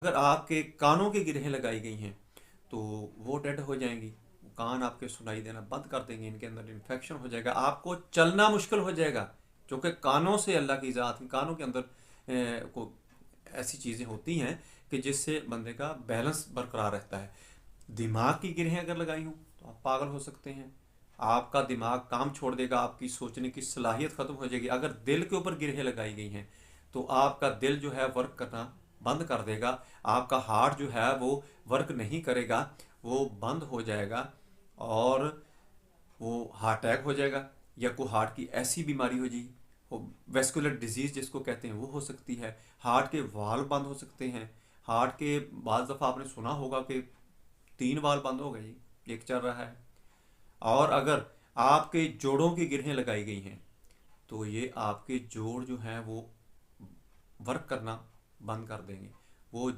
अगर आपके कानों की गिरहें लगाई गई हैं तो वो डेड हो जाएंगी, कान आपके सुनाई देना बंद कर देंगे, इनके अंदर इन्फेक्शन हो जाएगा, आपको चलना मुश्किल हो जाएगा। क्योंकि कानों से अल्लाह की ज़ात, कानों के अंदर को ऐसी चीज़ें होती हैं कि जिससे बंदे का बैलेंस बरकरार रहता है। दिमाग की गिरहें अगर लगाई हों तो आप पागल हो सकते हैं, आपका दिमाग काम छोड़ देगा, आपकी सोचने की सलाहियत ख़त्म हो जाएगी। अगर दिल के ऊपर गिरहें लगाई गई हैं तो आपका दिल जो है वर्क करना बंद कर देगा, आपका हार्ट जो है वो वर्क नहीं करेगा, वो बंद हो जाएगा, और वो हार्ट अटैक हो जाएगा, या कोई हार्ट की ऐसी बीमारी हो जाएगी, वेस्कुलर डिजीज जिसको कहते हैं वो हो सकती है, हार्ट के वाल्व बंद हो सकते हैं। हार्ट के बाद दफ़ा आपने सुना होगा कि 3 वाल्व बंद हो गए जी, एक चल रहा है। और अगर आपके जोड़ों की गिरहें लगाई गई हैं तो ये आपके जोड़ जो हैं वो वर्क करना बंद कर देंगे, वो